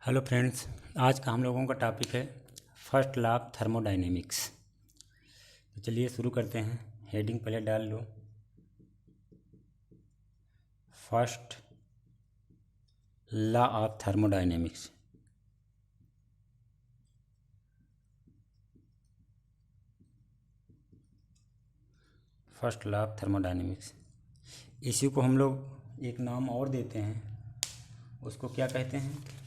Hello friends, आज का हम लोगों का टॉपिक है फर्स्ट लॉ ऑफ थर्मोडायनेमिक्स। तो चलिए शुरू करते हैं। हेडिंग पहले डाल लो, first law of thermodynamics. First law of thermodynamics, इसी को हम लोग एक नाम और देते हैं, उसको क्या कहते हैं?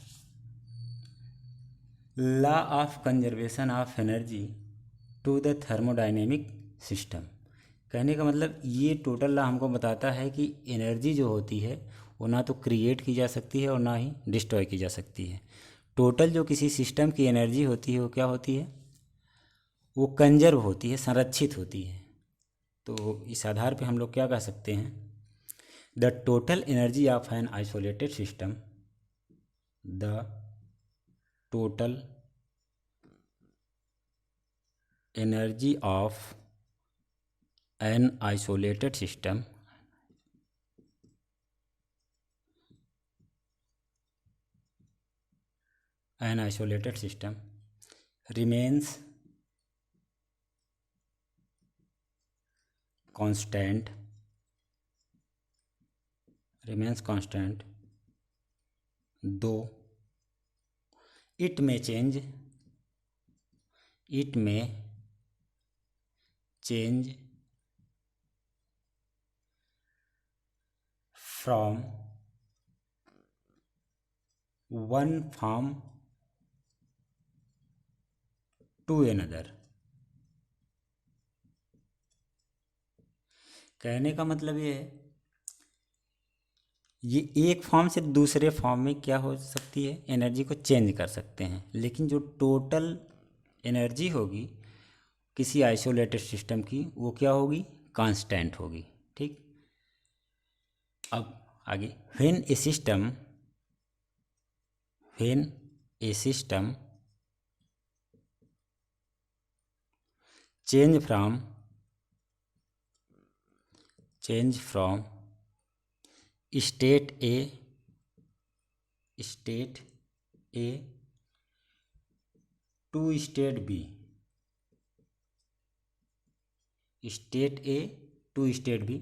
Law of conservation of energy to the thermodynamic system. कहने का मतलब ये टोटल लॉ हमको बताता है कि एनर्जी जो होती है वो ना तो क्रिएट की जा सकती है और ना ही डिस्ट्रॉय की जा सकती है। टोटल जो किसी सिस्टम की एनर्जी होती है वो क्या होती है? वो कंजर्व होती है, संरक्षित होती है। तो इस आधार पे हम लोग क्या कह सकते हैं? The total energy of an isolated system, the total energy of an isolated system an isolated system remains constant though it may change from one form to another। कहने का मतलब ये है, ये एक फॉर्म से दूसरे फॉर्म में क्या हो सकती है? एनर्जी को चेंज कर सकते हैं, लेकिन जो टोटल एनर्जी होगी किसी आइसोलेटेड सिस्टम की वो क्या होगी? कांस्टेंट होगी। ठीक, अब आगे, when a system change from state A to state B,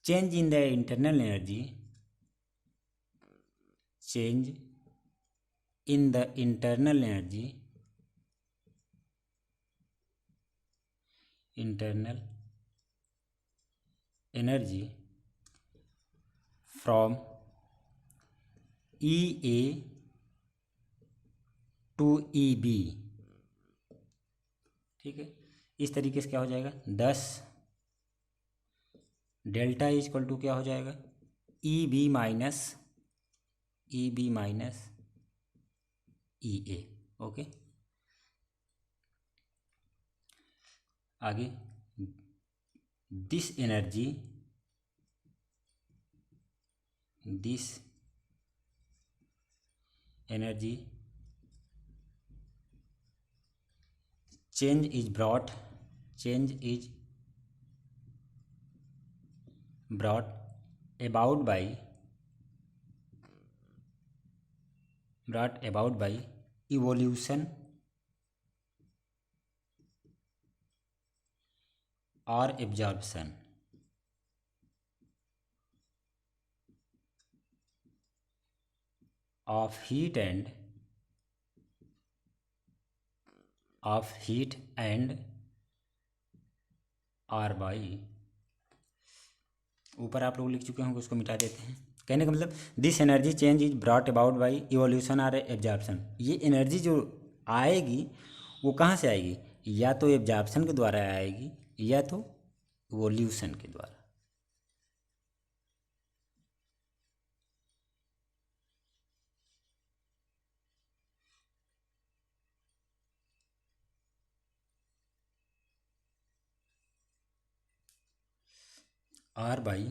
change in the internal energy, change in the internal energy from E A to E B. ठीक है, इस तरीके से क्या हो जाएगा? 10 डेल्टा इज इक्वल टू क्या हो जाएगा? ई बी माइनस ई ए। ओके, आगे, this energy change is brought about by evolution or absorption of heat and or by, ऊपर आप लोग लिख चुके होंगे, उसको मिटा देते हैं। कहने का मतलब this energy change is brought about by evolution और एब्जॉर्प्शन। ये एनर्जी जो आएगी वो कहाँ से आएगी? या तो एब्जॉर्प्शन के द्वारा आएगी या तो इवोल्यूशन के द्वारा। और by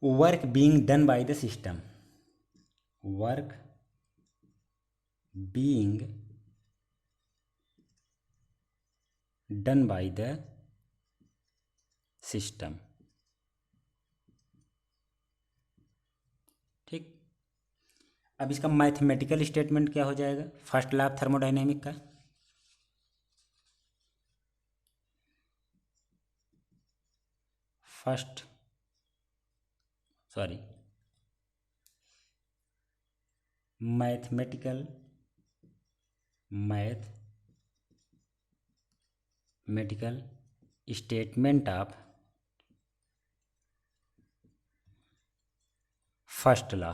work being done by the system, work being done by the system. ठीक। अब इसका मैथमेटिकल स्टेटमेंट क्या हो जाएगा फर्स्ट लॉ ऑफ थर्मोडायनेमिक का? First sorry mathematical statement of first law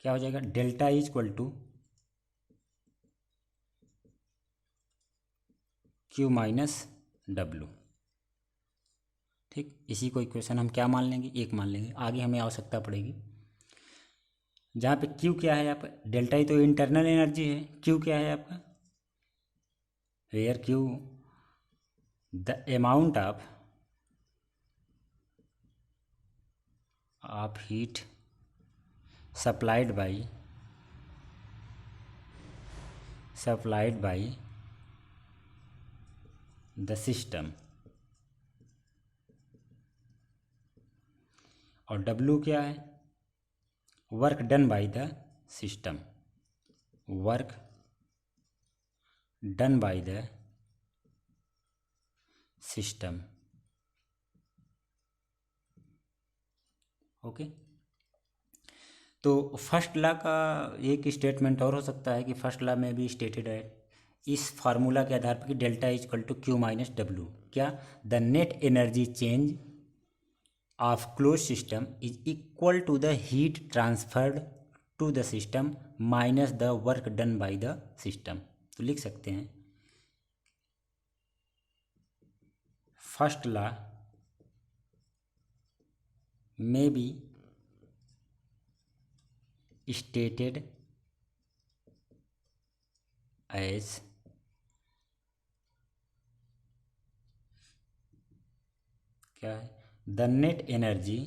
क्या हो जाएगा? Delta is equal to Q minus W. ठीक, इसी को इक्वेशन हम क्या मान लेंगे? एक मान लेंगे, आगे हमें आवश्यकता पड़ेगी। जहाँ पे क्यू क्या है आपका? डेल्टा ही तो इंटरनल एनर्जी है। क्यू क्या है आपका? Where Q the amount of heat supplied by the system, और डब्लू क्या है? Work done by the system, work done by the system. Okay, तो फर्स्ट लॉ का एक स्टेटमेंट और हो सकता है कि फर्स्ट लॉ में भी स्टेटेड है इस फार्मूला के आधार पर कि delta is equal to Q minus W. क्या? The net energy change of close system is equal to the heat transferred to the system minus the work done by the system. तो लिख सकते हैं first law में be stated as क्या है? The net energy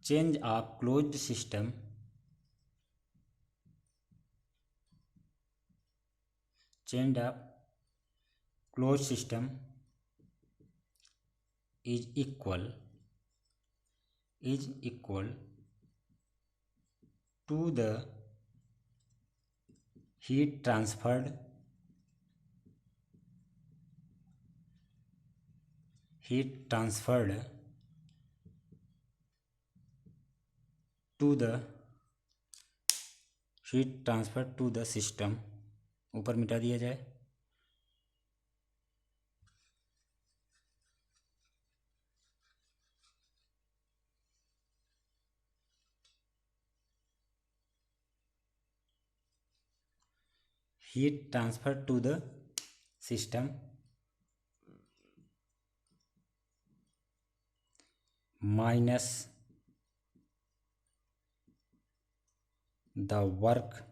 change of closed system is equal to the heat transferred to the system। ऊपर मिटा दिया जाए, heat transferred to the system minus the work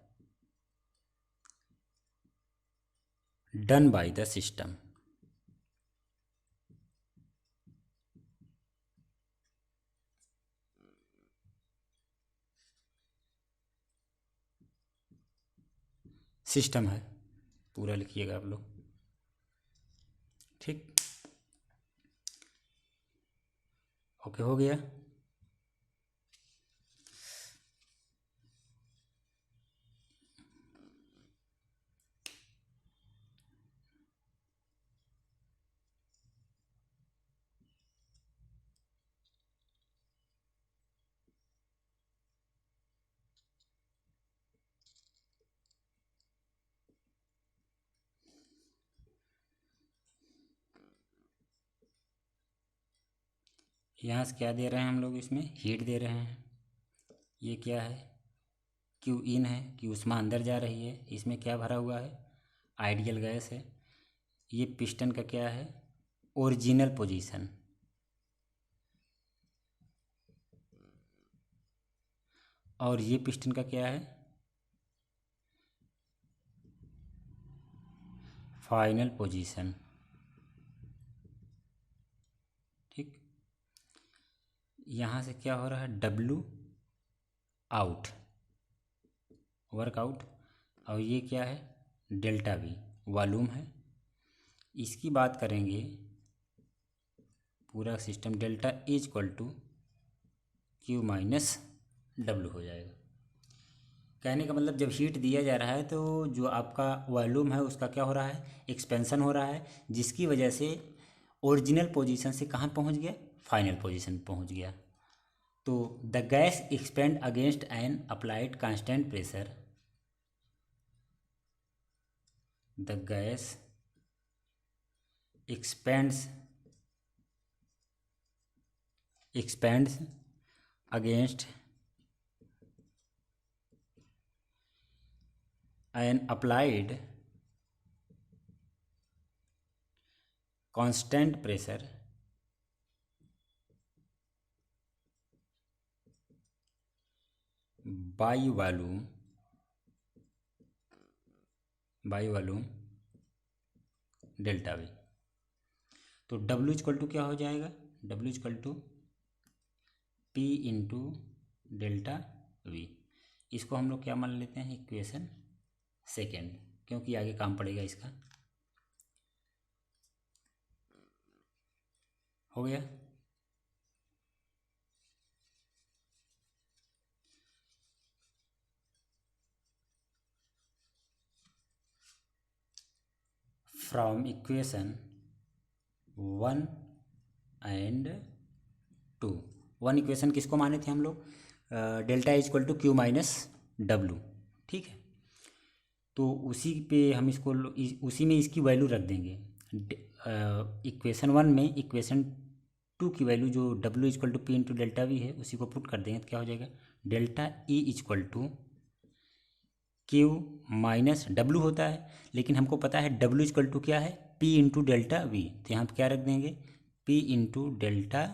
done by the system। System है, पूरा लिखिएगा आप लोग। ठीक, ओके, हो गया। यहाँ से क्या दे रहे हैं हम लोग? इसमें हीट दे रहे हैं। ये क्या है? क्यू इन है कि उष्मा अंदर जा रही है। इसमें क्या भरा हुआ है? आइडियल गैस है। ये पिस्टन का क्या है? Original position. और ये पिस्टन का क्या है? Final position. ठीक, यहाँ से क्या हो रहा है? W out, work out. और ये क्या है, डेल्टा वी वॉल्यूम है। इसकी बात करेंगे पूरा system, delta is equal to Q minus W हो जाएगा। कहने का मतलब जब हीट दिया जा रहा है तो जो आपका वॉल्यूम है उसका क्या हो रहा है, एक्सपेंशन हो रहा है, जिसकी वजह से ओरिजिनल पोजीशन से कहाँ पहुँच गया, फाइनल पोजीशन पहुँच गया। तो the gas expand against an applied constant pressure, the gas expands against an applied constant pressure by volume delta V. तो W इक्वल टू क्या हो जाएगा, W equal to P into delta V. इसको हम लोग क्या मान लेते हैं, इक्वेशन सेकेंड, क्योंकि आगे काम पड़ेगा इसका। हो गया। फ्रॉम इक्वेशन 1 एंड 2, 1 इक्वेशन किसको माने थे हम लोग, delta is equal to Q minus W, ठीक है। तो उसी पे हम इसको उसी में इसकी वैल्यू रख देंगे। इक्वेशन 1 में इक्वेशन 2 की वैल्यू जो W is equal to P into delta V है उसी को पुट कर देंगे तो क्या हो जाएगा, delta E is equal to Q minus W होता है, लेकिन हमको पता है डब्लू इक्वल टू क्या है, पी इंटू डेल्टा वी। तो यहाँ पर क्या रख देंगे, पी इंटू डेल्टा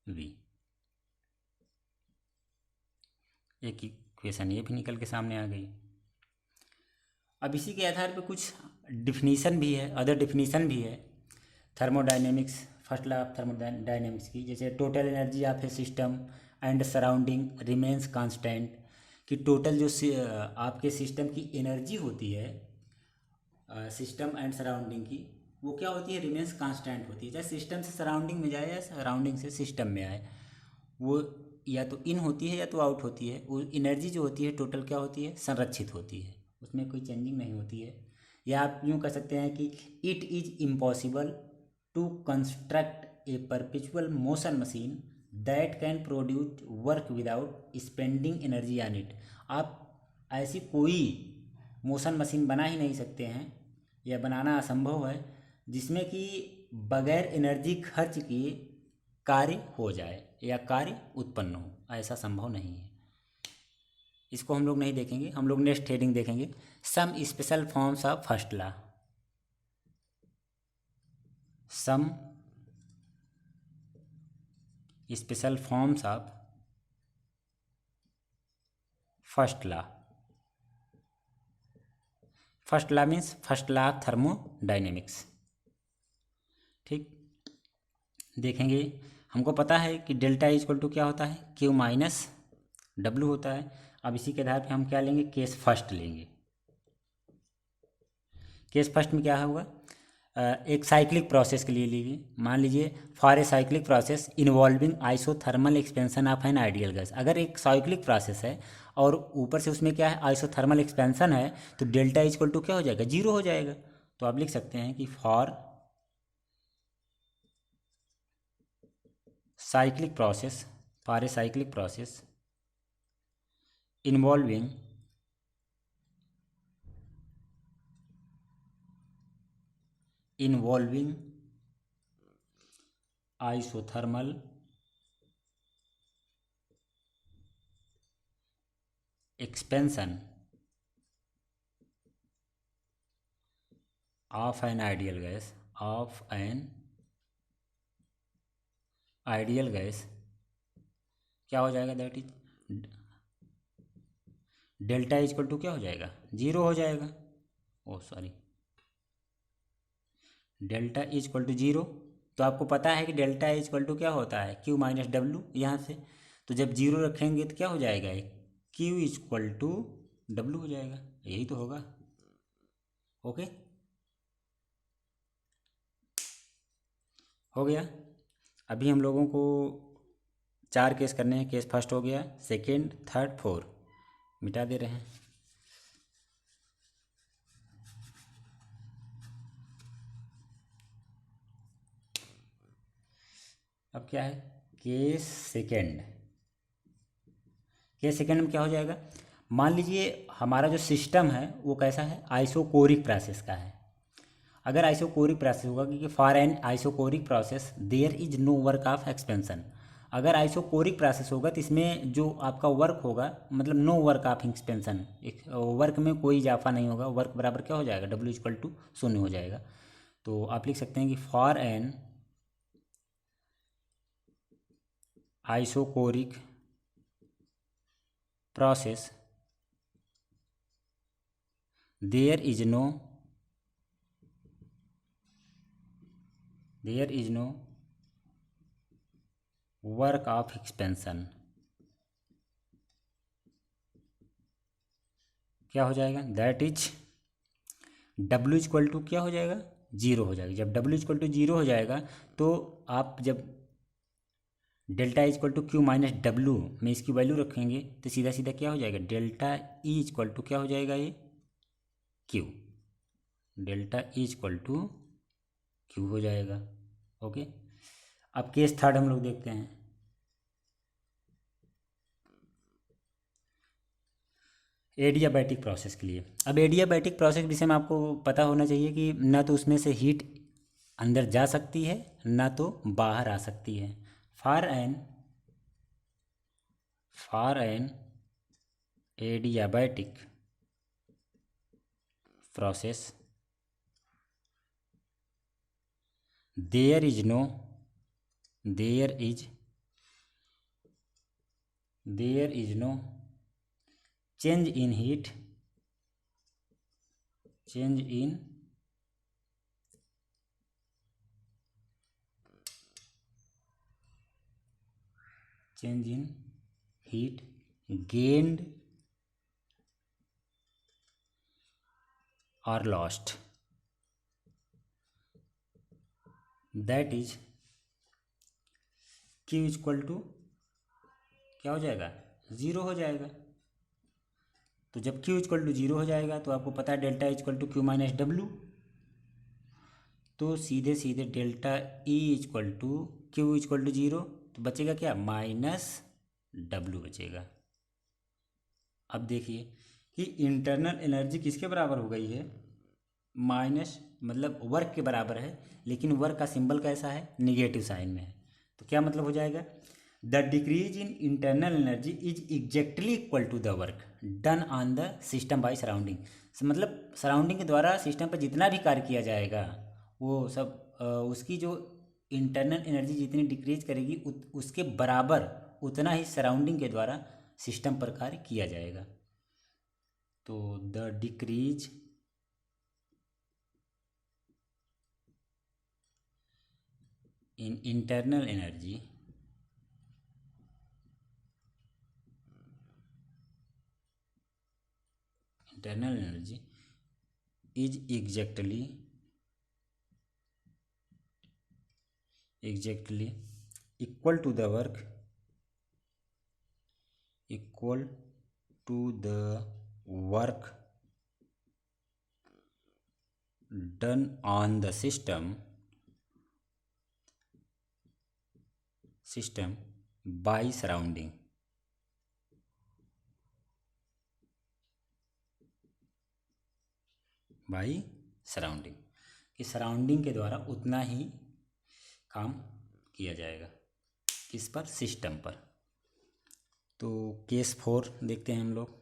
वी। एक इक्वेशन ये भी निकल के सामने आ गई। अब इसी के आधार पर कुछ डिफिनीसन भी है, अदर डिफिनीसन भी है thermodynamics, first law of thermodynamics की। जैसे total energy of A system and surrounding remains constant, कि टोटल जो आपके सिस्टम की एनर्जी होती है सिस्टम एंड सराउंडिंग की, वो क्या होती है, रिमेन्स कांस्टेंट होती है। चाहे सिस्टम से सराउंडिंग में जाए या सराउंडिंग से सिस्टम में आए, वो या तो इन होती है या तो आउट होती है। वो एनर्जी जो होती है टोटल क्या होती है, संरक्षित होती है, उसमें कोई चेंजिंग नहीं होती है। या आप यूँ कह सकते हैं कि it is impossible to construct a perpetual motion machine that can produce work without spending energy on it. आप ऐसी कोई मोशन मशीन बना ही नहीं सकते हैं या बनाना असंभव है जिसमें कि बगैर एनर्जी खर्च किए कार्य हो जाए या कार्य उत्पन्न हो, ऐसा संभव नहीं है। इसको हम लोग नहीं देखेंगे, हम लोग नेक्स्ट हेडिंग देखेंगे, some special forms of first law. Some special forms of first law. First law means first law of thermodynamics, ठीक। देखेंगे, हमको पता है कि डेल्टा इक्वल टू क्या होता है, क्यू माइनस डब्लू होता है। अब इसी के आधार पे हम क्या लेंगे, केस फर्स्ट लेंगे। केस फर्स्ट में क्या होगा, एक साइक्लिक प्रोसेस के लिए लीजिए, मान लीजिए for a cyclic process involving isothermal expansion of an ideal gas. अगर एक साइक्लिक प्रोसेस है और ऊपर से उसमें क्या है, आइसोथर्मल एक्सपेंशन है, तो डेल्टा इक्वल टू क्या हो जाएगा, जीरो हो जाएगा। तो आप लिख सकते हैं कि for cyclic process, for a cyclic process involving isothermal expansion of an ideal gas, क्या हो जाएगा, that is delta equal to क्या हो जाएगा, जीरो हो जाएगा। Oh sorry, delta equal to zero. तो आपको पता है कि डेल्टा इक्वल टू क्या होता है, क्यू माइनस डब्लू यहाँ से। तो जब जीरो रखेंगे तो क्या हो जाएगा, क्यू इक्वल टू डब्ल्यू हो जाएगा, यही तो होगा। ओके, हो गया। अभी हम लोगों को 4 केस करने हैं। केस फर्स्ट हो गया, सेकेंड, थर्ड, फोर मिटा दे रहे हैं। अब क्या है, केस सेकेंड। केस सेकेंड में क्या हो जाएगा, मान लीजिए हमारा जो सिस्टम है वो कैसा है, आइसोकोरिक प्रोसेस का है। अगर आइसोकोरिक प्रोसेस होगा, क्योंकि for an isochoric process there is no work of expansion. अगर आइसोकोरिक प्रोसेस होगा तो इसमें जो आपका वर्क होगा, मतलब no work of expansion, work में कोई इजाफा नहीं होगा। वर्क बराबर क्या हो जाएगा, डब्ल्यू इक्वल टू शून्य हो जाएगा। तो आप लिख सकते हैं कि for an isochoric process there is no work of expansion. क्या हो जाएगा, that is W equal to क्या हो जाएगा, जीरो हो जाएगा। जब डब्ल्यू इक्वल टू जीरो हो जाएगा तो आप जब delta equal to Q minus W में इसकी वैल्यू रखेंगे तो सीधा सीधा क्या हो जाएगा, डेल्टा ई इक्वल टू क्या हो जाएगा, ये Q, delta E equal to Q हो जाएगा। ओके, अब केस थर्ड हम लोग देखते हैं। एडियाबैटिक प्रोसेस के लिए, अब एडियाबैटिक प्रोसेस के विषय में आपको पता होना चाहिए कि ना तो उसमें से हीट अंदर जा सकती है ना तो बाहर आ सकती है। For an adiabatic process there is no change in heat, change in heat gained or lost, that is Q equal to क्या हो जाएगा, ज़ीरो हो जाएगा। तो जब Q इक्वल टू जीरो हो जाएगा तो आपको पता है delta equal to Q minus W, तो सीधे सीधे delta E equal to Q equal to zero, तो बचेगा क्या, माइनस डब्ल्यू बचेगा। अब देखिए कि इंटरनल एनर्जी किसके बराबर हो गई है, माइनस, मतलब वर्क के बराबर है, लेकिन वर्क का सिंबल कैसा है, निगेटिव साइन में है। तो क्या मतलब हो जाएगा, the decrease in internal energy is exactly equal to the work done on the system by surrounding. मतलब सराउंडिंग के द्वारा सिस्टम पर जितना भी कार्य किया जाएगा वो सब उसकी जो इंटरनल एनर्जी जितनी डिक्रीज करेगी उसके बराबर उतना ही सराउंडिंग के द्वारा सिस्टम पर कार्य किया जाएगा। तो the decrease in internal energy is exactly equal to the work done on the system by surrounding। By surrounding, कि सराउंडिंग के द्वारा उतना ही काम किया जाएगा, किस पर, सिस्टम पर। तो केस फोर देखते हैं हम लोग।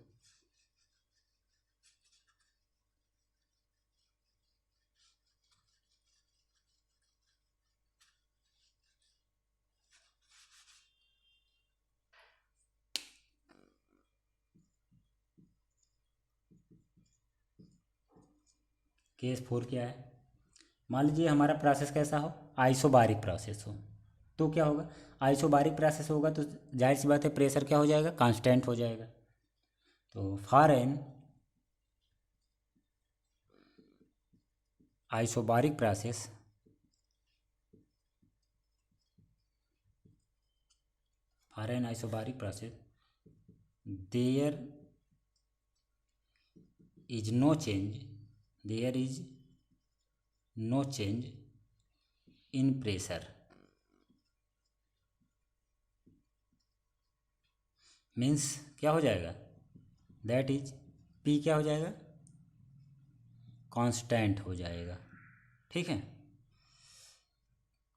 केस फोर क्या है, मान लीजिए हमारा प्रोसेस कैसा हो, आइसोबारिक प्रोसेस हो, तो क्या होगा, आइसोबारिक प्रोसेस होगा तो जाहिर सी बात है प्रेशर क्या हो जाएगा, कांस्टेंट हो जाएगा। तो for an isobaric process there is no change in pressure means क्या हो जाएगा, दैट इज P क्या हो जाएगा, कांस्टेंट हो जाएगा। ठीक है,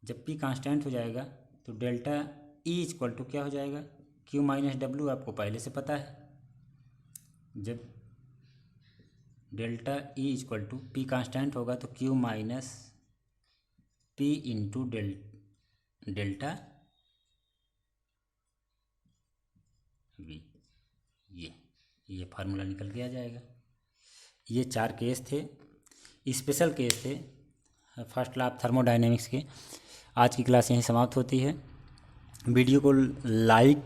जब P कांस्टेंट हो जाएगा तो डेल्टा E इक्वल टू क्या हो जाएगा, Q माइनस डब्ल्यू, आपको पहले से पता है। जब delta E equal to P constant होगा तो Q minus P into delta V, ये फार्मूला निकल के आ जाएगा। ये 4 केस थे, स्पेशल केस थे फर्स्ट लॉ ऑफ थर्मोडायनेमिक्स के। आज की क्लास यहीं समाप्त होती है। वीडियो को लाइक,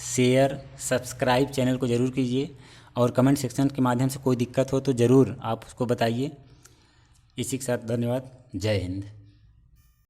शेयर, सब्सक्राइब चैनल को ज़रूर कीजिए और कमेंट सेक्शन के माध्यम से कोई दिक्कत हो तो ज़रूर आप उसको बताइए। इसी के साथ धन्यवाद। जय हिंद।